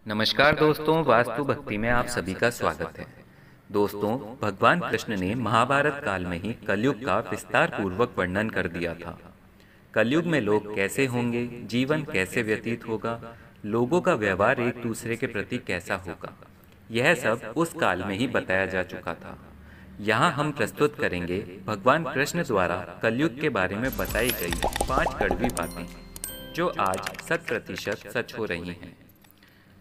नमस्कार दोस्तों, वास्तु भक्ति में आप सभी का स्वागत है। दोस्तों, भगवान कृष्ण ने महाभारत काल में ही कलयुग का विस्तार पूर्वक वर्णन कर दिया था। कलयुग में लोग कैसे होंगे, जीवन कैसे व्यतीत होगा, लोगों का व्यवहार एक दूसरे के प्रति कैसा होगा, यह सब उस काल में ही बताया जा चुका था। यहाँ हम प्रस्तुत करेंगे भगवान कृष्ण द्वारा कलयुग के बारे में बताई गई 5 कड़वी बातें, जो आज 100% सच हो रही हैं।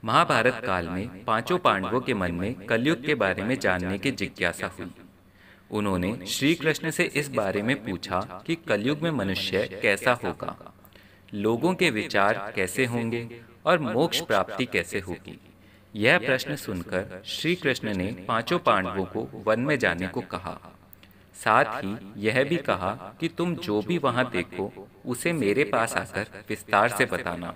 महाभारत काल में पांचों पांडवों के मन में कलयुग के बारे में जानने की जिज्ञासा हुई। उन्होंने श्री कृष्ण से इस बारे में पूछा कि कलयुग में मनुष्य कैसा होगा, लोगों के विचार कैसे होंगे और मोक्ष प्राप्ति कैसे होगी। यह प्रश्न सुनकर श्री कृष्ण ने पांचों पांडवों को वन में जाने को कहा। साथ ही यह भी कहा कि तुम जो भी वहां देखो उसे मेरे पास आकर विस्तार से बताना।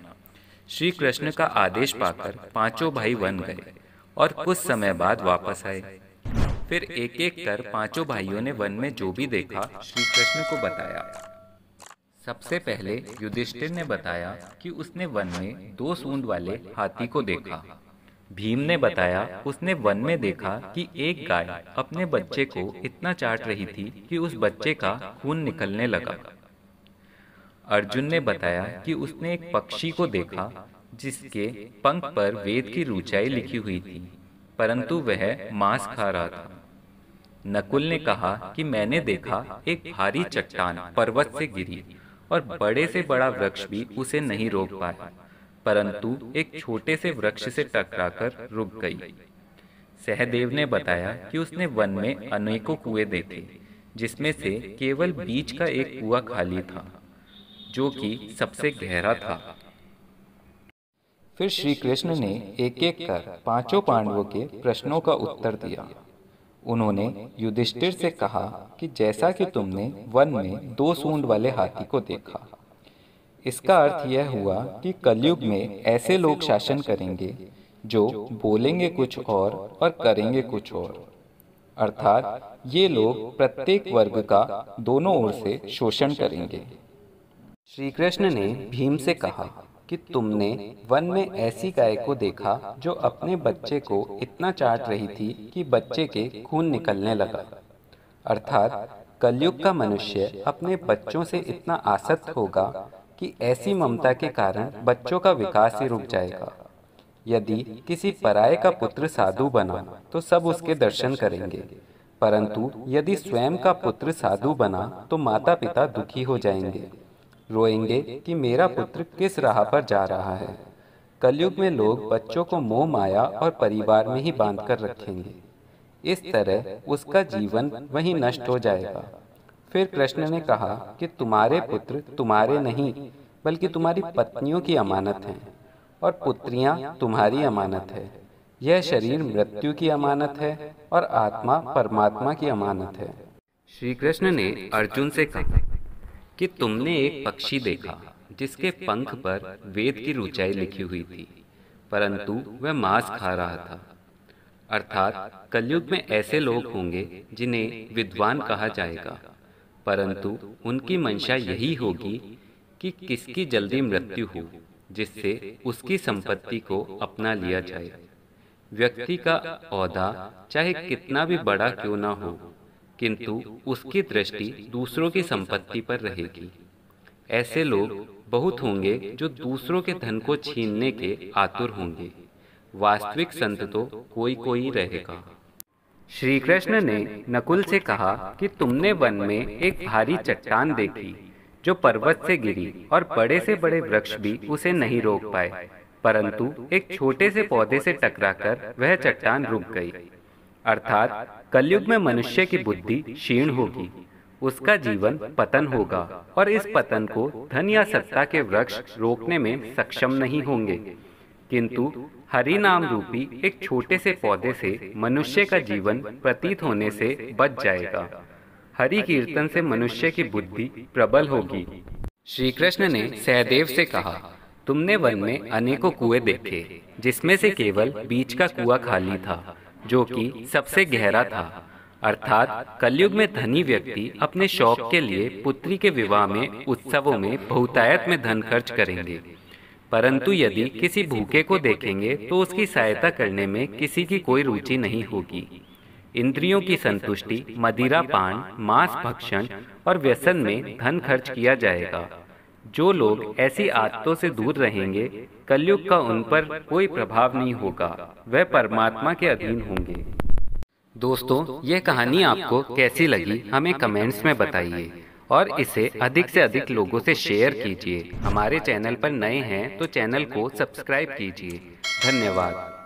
श्री कृष्ण का आदेश पाकर पांचों भाई वन गए और कुछ समय बाद वापस आए। फिर एक एक कर पांचों भाइयों ने वन में जो भी देखा श्री कृष्ण को बताया। सबसे पहले युधिष्ठिर ने बताया कि उसने वन में 2 सूंड वाले हाथी को देखा। भीम ने बताया उसने वन में देखा कि एक गाय अपने बच्चे को इतना चाट रही थी कि उस बच्चे का खून निकलने लगा। अर्जुन ने बताया कि उसने एक पक्षी को देखा जिसके पंख पर वेद की ऋचाई लिखी हुई थी, परंतु वह मांस खा रहा था। नकुल ने कहा कि मैंने देखा एक भारी चट्टान पर्वत से गिरी और बड़े से बड़ा वृक्ष भी उसे नहीं रोक पाया, परंतु एक छोटे से वृक्ष से टकराकर रुक गई। सहदेव ने बताया कि उसने वन में अनेकों कुएं देखे, जिसमें से केवल बीच का एक कुआं खाली था, जो कि सबसे गहरा था। फिर श्री कृष्ण ने एक एक कर पांचों पांडवों के प्रश्नों का उत्तर दिया। उन्होंने युधिष्ठिर से कहा कि जैसा कि तुमने वन में 2 सूंड वाले हाथी को देखा, इसका अर्थ यह हुआ कि कलयुग में ऐसे लोग शासन करेंगे जो बोलेंगे कुछ और करेंगे कुछ और। अर्थात ये लोग प्रत्येक वर्ग का दोनों ओर से शोषण करेंगे। श्री कृष्ण ने भीम से कहा कि तुमने वन में ऐसी गाय को देखा जो अपने बच्चे को इतना चाट रही थी कि बच्चे के खून निकलने लगा। अर्थात कलयुग का मनुष्य अपने बच्चों से इतना आसक्त होगा कि ऐसी ममता के कारण बच्चों का विकास ही रुक जाएगा। यदि किसी पराये का पुत्र साधु बना तो सब उसके दर्शन करेंगे, परंतु यदि स्वयं का पुत्र साधु बना तो माता पिता दुखी हो जाएंगे, रोएंगे कि मेरा पुत्र किस राह पर जा रहा है। कलयुग में लोग बच्चों को मोह माया और परिवार में ही बांधकर रखेंगे। इस तरह उसका जीवन वहीं नष्ट हो जाएगा। फिर कृष्ण ने कहा कि तुम्हारे पुत्र तुम्हारे नहीं बल्कि तुम्हारी पत्नियों की अमानत हैं, और पुत्रियां तुम्हारी अमानत है। यह शरीर मृत्यु की अमानत है और आत्मा परमात्मा की अमानत है। श्री कृष्ण ने अर्जुन से कहा कि तुमने एक पक्षी देखा जिसके पंख पर वेद की ऋचाई लिखी हुई थी, परंतु वह मांस खा रहा था। अर्थात कलयुग में ऐसे लोग होंगे जिन्हें विद्वान कहा जाएगा, परंतु उनकी मंशा यही होगी कि किसकी जल्दी मृत्यु हो, जिससे उसकी संपत्ति को अपना लिया जाए। व्यक्ति का ओहदा चाहे कितना भी बड़ा क्यों ना हो, किंतु उसकी दृष्टि दूसरों की संपत्ति पर रहेगी। ऐसे लोग बहुत होंगे जो दूसरों के धन को छीनने के आतुर होंगे। वास्तविक संत तो कोई कोई रहेगा। श्री कृष्ण ने नकुल से कहा कि तुमने वन में एक भारी चट्टान देखी जो पर्वत से गिरी और बड़े से बड़े वृक्ष भी उसे नहीं रोक पाए, परंतु एक छोटे से पौधे से टकराकर वह चट्टान रुक गई। अर्थात कलयुग में मनुष्य की बुद्धि क्षीण होगी, उसका जीवन पतन होगा और इस पतन को धन या सत्ता के वृक्ष रोकने में सक्षम नहीं होंगे, किंतु हरि नाम रूपी एक छोटे से पौधे से मनुष्य का जीवन प्रतीत होने से बच जाएगा। हरि कीर्तन से मनुष्य की बुद्धि प्रबल होगी। श्री कृष्ण ने सहदेव से कहा, तुमने वन में अनेकों कुएं देखे, जिसमें से केवल बीच का कुआं खाली था, जो कि सबसे गहरा था। अर्थात कलयुग में धनी व्यक्ति अपने शौक के लिए पुत्री के विवाह में उत्सवों में बहुतायत में धन खर्च करेंगे, परंतु यदि किसी भूखे को देखेंगे तो उसकी सहायता करने में किसी की कोई रुचि नहीं होगी। इंद्रियों की संतुष्टि, मदिरा पान, मांस भक्षण और व्यसन में धन खर्च किया जाएगा। जो लोग ऐसी आदतों से दूर रहेंगे, कलयुग का उन पर कोई प्रभाव नहीं होगा, वह परमात्मा के अधीन होंगे। दोस्तों, यह कहानी आपको कैसी लगी हमें कमेंट्स में बताइए और इसे अधिक से अधिक लोगों से शेयर कीजिए। हमारे चैनल पर नए हैं तो चैनल को सब्सक्राइब कीजिए। धन्यवाद।